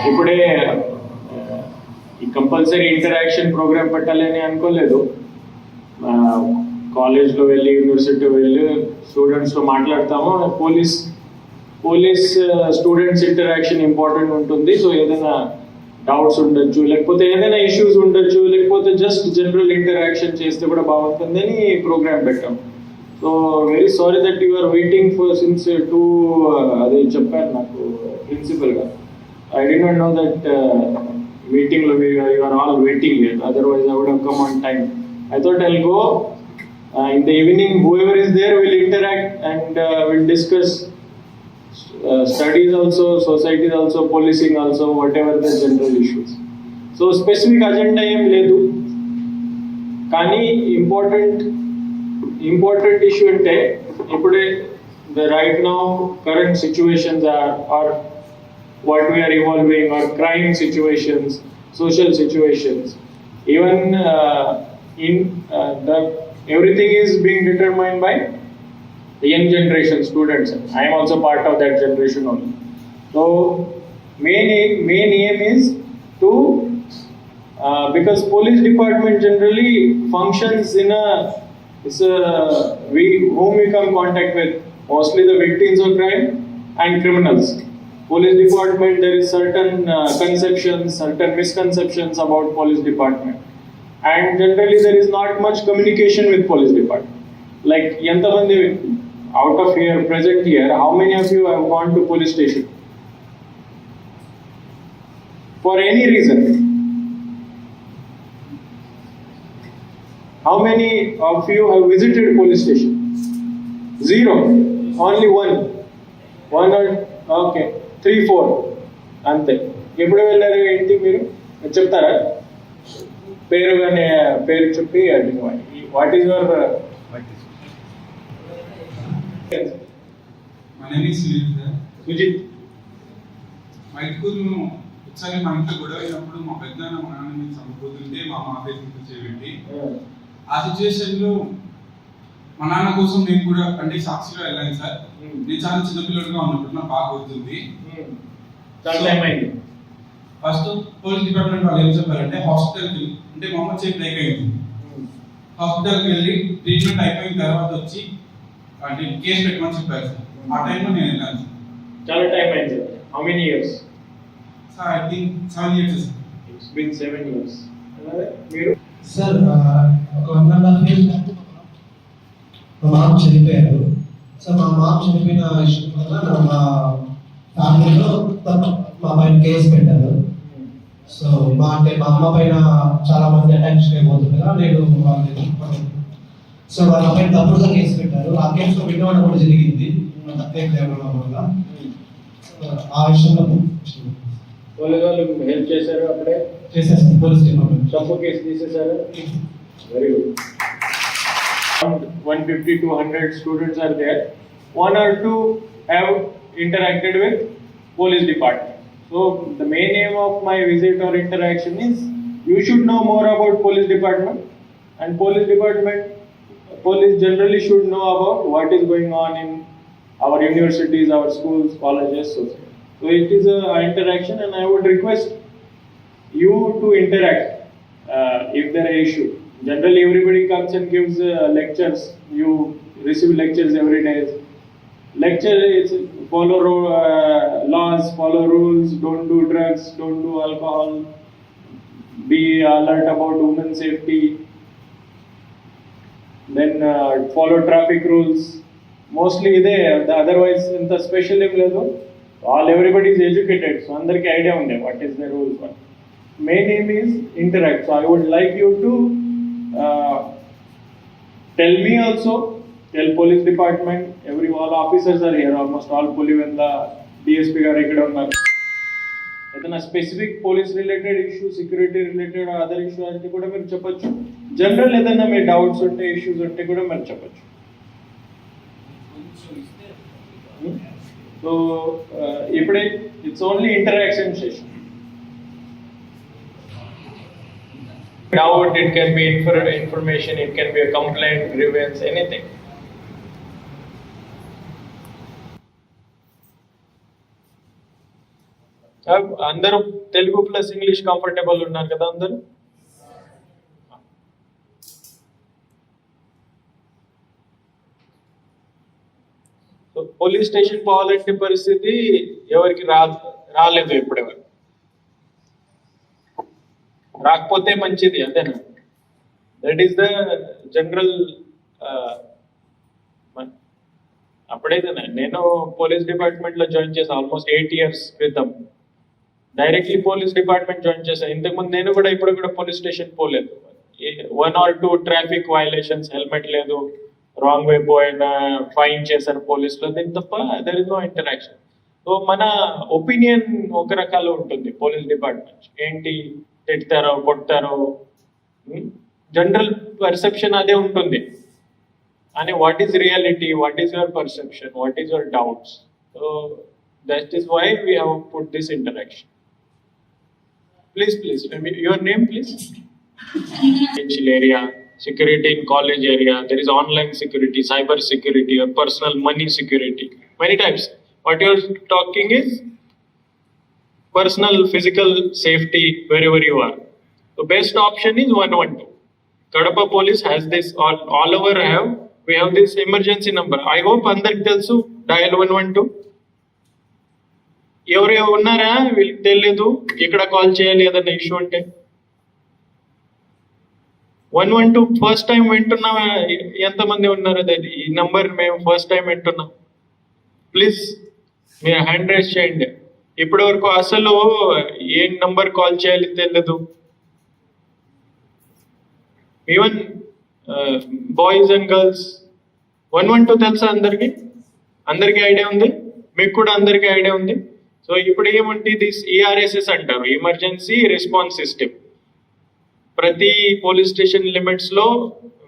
ఇప్పుడే ఈ compulsory interaction programme పెట్టాలని అనుకోలేదు. కాలేజ్లో వెళ్ళి యూనివర్సిటీలో వెళ్ళి స్టూడెంట్స్తో మాట్లాడతాము. పోలీస్ స్టూడెంట్స్ ఇంటరాక్షన్ ఇంపార్టెంట్ ఉంటుంది. సో ఏదైనా డౌట్స్ ఉండొచ్చు, లేకపోతే ఏదైనా ఇష్యూస్ ఉండొచ్చు, లేకపోతే జస్ట్ జనరల్ ఇంటరాక్షన్ చేస్తే కూడా బాగుంటుందని ప్రోగ్రామ్ పెట్టాం. So very sorry that you are waiting for since two అది చెప్పారు నాకు ప్రిన్సిపల్గా. I did not know that meeting you are all waiting here. Otherwise, I would have come on time. I thought I'll go in the evening. Whoever is there will interact and will discuss studies also, societies also, policing also, whatever the general issues. So specific agenda em ledu. Kani important issue ante ippude the right now current situations are what we are evolving, or crime situations, social situations, even everything is being determined by the young generation students. I am also part of that generation only. So main aim is to because police department generally functions in whom we come contact with mostly the victims of crime and criminals. Police department, there is certain conceptions, certain misconceptions about police department, and generally there is not much communication with police department. Like yantamandi out of here present here, how many of you have gone to police station for any reason? How many of you have visited police station? Zero. Only one or okay, 3-4 అంతే. ఎప్పుడు వెళ్ళారు ఏంటి మీరు చెప్తారా? పేరు చెప్పి what is your Sujith. మా ఇంటికి ఒకసారి మా ఇంట్లో గొడవ అయినప్పుడు మా పెద్దనాన్న మా నాన్న మీద చనిపోతుంటే మా అమ్మ ఫేస్బుక్ చేయబెట్టి ఆ సిచ్యువేషన్ లో మా నాన్న కోసం నేను కూడా అంటే సాక్షిగా వెళ్ళాను సార్. నేను చాలా చిన్నపిల్లడుగా ఉన్నప్పుడు నాకు బాగా గుర్తుంది. ఫస్ట్ పోలీస్ డిపార్ట్మెంట్ వాళ్ళు ఏం చెప్పారంటే హాస్పిటల్కి, అంటే మా అమ్మ చేయి బ్రేక్ అయింది, హాస్పిటల్కి వెళ్ళి ట్రీట్మెంట్ అయిపోయిన తర్వాత వచ్చి అంటే కేసు పెట్టమని చెప్పారు సార్. ఆ టైంలో నేను వెళ్ళాను సార్. చాలా టైం అయింది. How many years? Sir I think 7 years sir. It's been 7 years. మీరు సార్ ఒక 1.5 years మా మామ చనిపోయారు. సో మా మామ చనిపోయిన విషయం వల్ల మా ఫ్యామిలీలో మా పైన కేసు పెట్టారు. సో మా అమ్మ పైన చాలా మంది అటెన్షన్ అయిపోతుంది కదా, నేను సో వాళ్ళ పైన తప్పుడుగా కేసు పెట్టారు. ఆ కేసులో వినవడం కూడా జరిగింది వల్ల. ఆ విషయంలో పోలీసు వాళ్ళు హెల్ప్ చేశారు, అప్పుడే చేసేసారు. పోలీస్ డిపార్ట్మెంట్ తప్పు కేసు తీసేశారు. Very good. 150 to 100 students are there. 1 or 2 have interacted with police department. So the main aim of my visit or interaction is you should know more about police department, and police generally should know about what is going on in our universities, our schools, colleges, society. So it is a interaction, and I would request you to interact if there are issues. Generally everybody comes and gives lectures. You receive lectures every day. Lecture is follow laws, follow rules, don't do drugs, don't do alcohol, be alert about women safety, then follow traffic rules. Mostly otherwise inta special em ledu. Everybody is educated, so andarki idea unde what is the rules. Main aim is interact. So I would like you to tell me also, tell police department, all officers are here, almost all Pulivenda, DSP garu ikkada unnaru. ఏదైనా specific police related issue, security related other issue అంటే కూడా మీరు చెప్పొచ్చు. General ఏదైనా మీ doubts ఉంటే, issues ఉంటే కూడా మీరు చెప్పొచ్చు. సో ఇప్పుడే it's only interaction session. Doubt, it can be information, it can be a complaint, grievance, anything. అందరూ తెలుగు ప్లస్ ఇంగ్లీష్ కంఫర్టబుల్ ఉన్నారు కదా అందరూ? పోలీస్ స్టేషన్ పోవాలంటే పరిస్థితి ఎవరికి రాలేదు ఇప్పటివరకు. రాకపోతే మంచిది, అంతేనా? That is the general. అప్పుడైతే నేను పోలీస్ డిపార్ట్మెంట్ లో జాయిన్ చేశాను ఆల్మోస్ట్ 8 years క్రితం. డైరెక్ట్లీ పోలీస్ డిపార్ట్మెంట్ జాయిన్ చేశాను. ఇంతకుముందు నేను కూడా ఇప్పుడు కూడా పోలీస్ స్టేషన్ పోలేదు. 1 or 2 ట్రాఫిక్ వైలేషన్స్, హెల్మెట్ లేదు, రాంగ్ వే పోయినా ఫైన్ చేశారు పోలీసులు, దీని తప్ప there is no interaction. So మన ఒపీనియన్ ఒక రకాలు ఉంటుంది పోలీస్ డిపార్ట్మెంట్. ఏంటి, తిడతారో కొడతారో, జనరల్ పర్సెప్షన్ అదే ఉంటుంది. అని what is reality, what is your perception, what is your doubts. So that is why we have put this interaction. Please your name please. Residential area, security in college area, there is online security, cyber security, or personal money security. Many times, what you are talking is personal physical safety wherever you are. The best option is 112. Kadapa police has this, all over we have this emergency number. I hope andariki telusu, dial 112. ఎవరు ఉన్నారా వీళ్ళకి తెలియదు ఇక్కడ call చేయాలి ఏదైనా issue అంటే. 112 first time వింటున్నా ఎంతమంది ఉన్నారు? అది ఈ నంబర్ మేము ఫస్ట్ టైం వింటున్నాం. ప్లీజ్ మీరు హ్యాండ్ రైజ్ చేయండి. ఇప్పటి వరకు అసలు ఏ నంబర్ కాల్ చేయాలి తెలియదు. ఈవెన్ బాయ్స్ అండ్ గర్ల్స్ 112 తెలుసా అందరికి? అందరికీ ఐడియా ఉంది, మీకు కూడా అందరికీ ఐడియా ఉంది. సో ఇప్పుడు ఏమంటే దిస్ ERSS అంటారు, ఎమర్జెన్సీ రెస్పాన్స్ సిస్టమ్. ప్రతి పోలీస్ స్టేషన్ లిమిట్స్ లో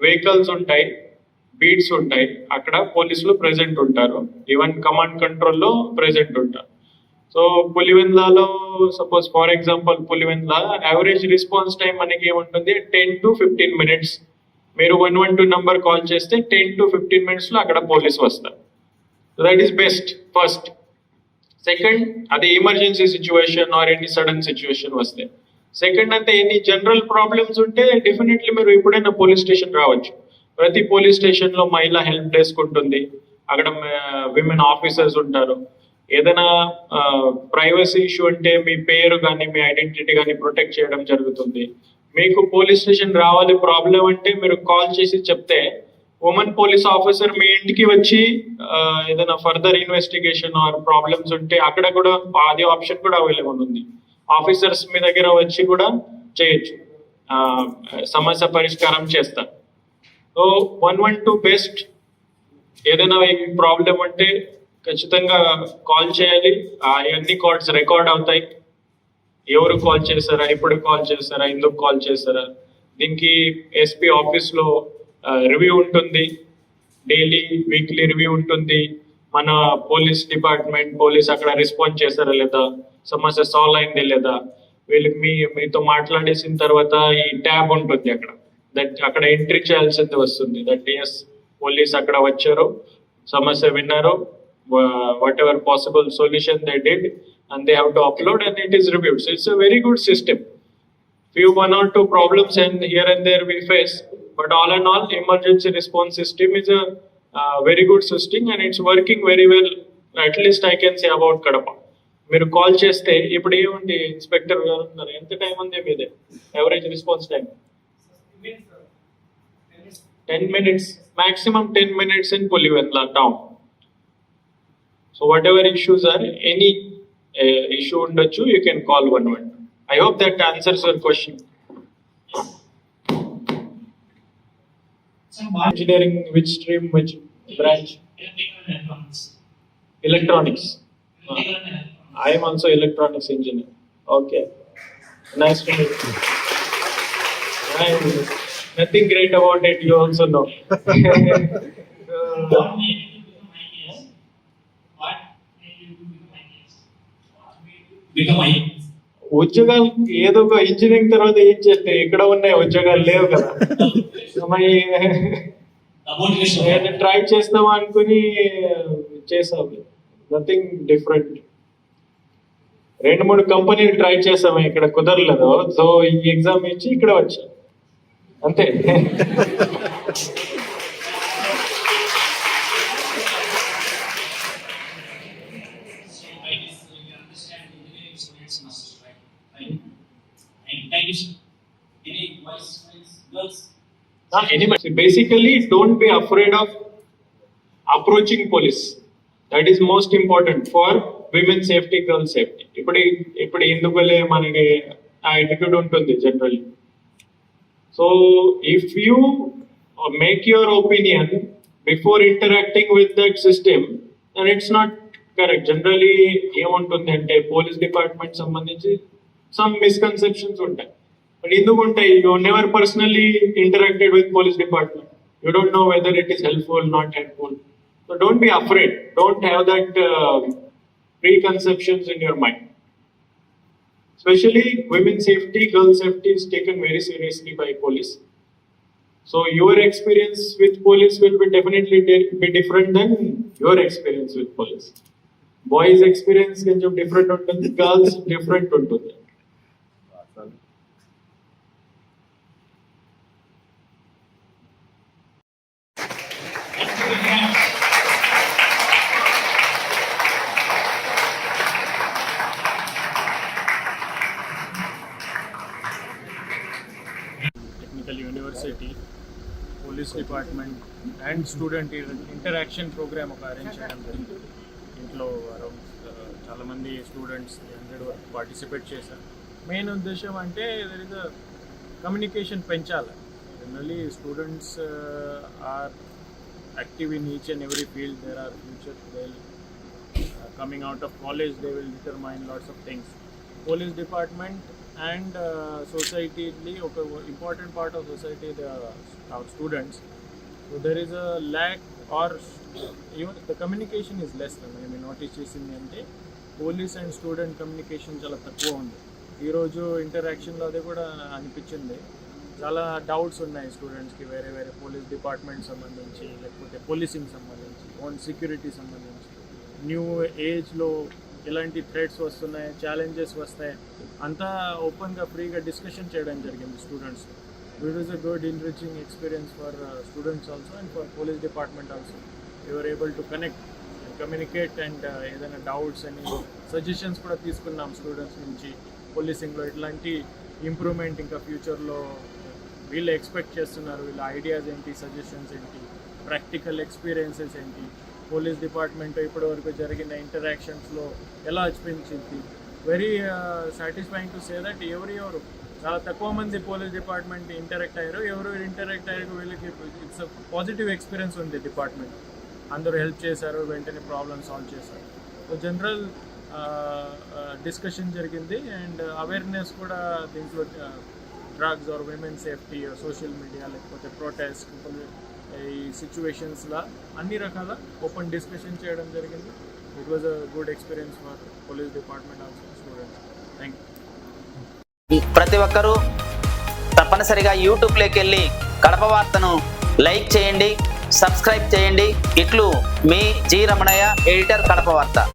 వెహికల్స్ ఉంటాయి, బీట్స్ ఉంటాయి, అక్కడ పోలీసులు ప్రెసెంట్ ఉంటారు, ఈవెన్ కమాండ్ కంట్రోల్లో ప్రెసెంట్ ఉంటారు. సో పులివెందులలో suppose for example Pulivendula average response time మనకి ఏముంటుంది, 10 to 15 minutes. మీరు 112 నంబర్ కాల్ చేస్తే 10 to 15 minutes లో అక్కడ పోలీస్ వస్తారు. So that is best first. Second, అది emergency situation or any sudden situation వస్తే. సెకండ్ అంటే ఎనీ జనరల్ ప్రాబ్లమ్స్ ఉంటే డెఫినెట్లీ మీరు ఎప్పుడైనా పోలీస్ స్టేషన్ రావచ్చు. ప్రతి పోలీస్ స్టేషన్ లో మహిళా హెల్ప్ డెస్క్ ఉంటుంది, అక్కడ విమెన్ ఆఫీసర్స్ ఉంటారు. ఏదైనా ప్రైవసీ ఇష్యూ అంటే మీ పేరు కానీ మీ ఐడెంటిటీ కానీ ప్రొటెక్ట్ చేయడం జరుగుతుంది. మీకు పోలీస్ స్టేషన్ రావాలి ప్రాబ్లం అంటే మీరు కాల్ చేసి చెప్తే ఉమెన్ పోలీస్ ఆఫీసర్ మీ ఇంటికి వచ్చి ఏదైనా ఫర్దర్ ఇన్వెస్టిగేషన్ ఆర్ ప్రాబ్లమ్స్ ఉంటే అక్కడ కూడా అది ఆప్షన్ కూడా అవైలబుల్ ఉంది. ఆఫీసర్స్ మీ దగ్గర వచ్చి కూడా చేయొచ్చు, సమస్య పరిష్కారం చేస్తారు. So 112 best. ఏదైనా ప్రాబ్లం అంటే ఖచ్చితంగా కాల్ చేయాలి. అన్ని కాల్స్ రికార్డ్ అవుతాయి. ఎవరు కాల్ చేశారా, ఎప్పుడు కాల్ చేశారా, ఎందుకు కాల్ చేశారా. దీనికి SP ఆఫీస్లో రివ్యూ ఉంటుంది, డైలీ వీక్లీ రివ్యూ ఉంటుంది. మన పోలీస్ డిపార్ట్మెంట్ పోలీస్ అక్కడ రెస్పాన్స్ చేశారా లేదా, సమస్య సాల్వ్ అయింది లేదా, వీళ్ళకి మీతో మాట్లాడేసిన తర్వాత ఈ ట్యాబ్ ఉంటుంది అక్కడ, అక్కడ ఎంట్రీ చేయాల్సింది వస్తుంది. దట్ ఎస్ పోలీస్ అక్కడ వచ్చారు, సమస్య విన్నారు, what ever possible solution they did and they have to upload and it is reviewed. So it's a very good system. Few 1 or 2 problems and here and there we face, but all in all emergency response system is a very good system and it's working very well. At least I can say about Kadapa. మీరు call చేస్తే ఇప్పుడు ఏముంది inspector గారు ఉన్నారు, ఎంత time ఉంది మీదే average response time? 10 minutes, maximum 10 minutes in Pulivendula town. So whatever issues are, any issue ఉండొచ్చు, you can call 112. I hope that answers your question. Engineering, which stream, which branch? Electronics. I am also electronics engineer. Okay, nice to meet you. Nothing great about it, you also know. ఉద్యోగాలు ఏదో ఒక engineering తర్వాత ఏం చేస్తే ఇక్కడ ఉన్నాయి ఉద్యోగాలు లేవు కదా. ట్రై చేస్తామా అనుకుని చేసాము, నథింగ్ డిఫరెంట్. 2-3 కంపెనీలు ట్రై చేసాము, ఇక్కడ కుదరలేదు. సో ఈ ఎగ్జామ్ ఇచ్చి ఇక్కడ వచ్చా అంతే. Basically, don't be afraid of approaching police. That is most important for women's safety, girls' safety. ఇప్పుడు ఎందుకులే మనకి ఆ attitude ఉంటుంది generally. So if you make your opinion before interacting with that system, then it's not correct. Generally ఏముంటుంది అంటే police department సంబంధించి some misconceptions ఉంటాయి. But ఎందుకు ఉంటాయి? You never personally interacted with police department. You don't know whether it is helpful, not helpful. So don't be afraid. Don't have that preconceptions in your mind. Especially women's safety, girls' safety is taken very seriously by police. So your experience with police will be definitely be different than your experience with police. Boys' experience కొంచెం different ఉంటుంది, girls different ఉంటుంది. University, police department and student interaction programme ఒక arrange చేయడం జరిగింది. ఇంట్లో around చాలామంది students 100 వరకు participate చేశారు. మెయిన్ ఉద్దేశం అంటే దర్ ఇస్ అ కమ్యూనికేషన్ పెంచాలి. Generally students are active in each and every field. There are future, they coming out of college they will determine lots of things. Police department and society oka important part of society, our students. So there is a lack or even the communication is less. I mean notice chesinది అంటే police and student communication చాలా తక్కువ ఉంది. ఈరోజు ఇంటరాక్షన్లో అది కూడా అనిపించింది. చాలా doubts ఉన్నాయి స్టూడెంట్స్కి వేరే వేరే పోలీస్ డిపార్ట్మెంట్ సంబంధించి, లేకపోతే పోలీసింగ్ సంబంధించి, ఓన్ సెక్యూరిటీ సంబంధించి, న్యూ ఏజ్లో ఎలాంటి థ్రెట్స్ వస్తున్నాయి, ఛాలెంజెస్ వస్తాయి, అంతా ఓపెన్గా ఫ్రీగా డిస్కషన్ చేయడం జరిగింది students. It is a good enriching experience for students also and for police department also. Your able to connect, communicate and ఏదైనా డౌట్స్ అని సజెషన్స్ కూడా తీసుకున్నాం స్టూడెంట్స్ నుంచి. పోలీసింగ్లో ఇట్లాంటి ఇంప్రూవ్మెంట్ ఇంకా ఫ్యూచర్లో వీళ్ళు ఎక్స్పెక్ట్ చేస్తున్నారు, వీళ్ళ ఐడియాస్ ఏంటి, సజెషన్స్ ఏంటి, ప్రాక్టికల్ ఎక్స్పీరియన్సెస్ ఏంటి, పోలీస్ డిపార్ట్మెంట్ ఇప్పటివరకు జరిగిన ఇంటరాక్షన్స్లో ఎలా అనిపించింది. Very satisfying to say that ఎవరు చాలా తక్కువ మంది పోలీస్ డిపార్ట్మెంట్ ఇంటరాక్ట్ అయ్యారు. ఎవరు ఇంటరాక్ట్ అయ్యారు వీళ్ళకి ఇట్స్ పాజిటివ్ ఎక్స్పీరియన్స్ ఉంది డిపార్ట్మెంట్. అందరూ హెల్ప్ చేశారు, వెంటనే ప్రాబ్లమ్ సాల్వ్ చేశారు. సో జనరల్ డిస్కషన్ జరిగింది అండ్ అవేర్నెస్ కూడా దీంట్లో drugs or women safety, social media, లేకపోతే ప్రొటెస్ట్, ఈ సిచ్యువేషన్స్లో అన్ని రకాల ఓపెన్ డిస్కషన్ చేయడం జరిగింది. It was a good experience for police department also students. Thank you. ప్రతి ఒక్కరూ తప్పనిసరిగా యూట్యూబ్లోకి వెళ్ళి కడప వార్తను లైక్ చేయండి, సబ్స్క్రైబ్ చేయండి. ఇట్లు మీ జి రమణయ్య, ఎడిటర్, కడప వార్త.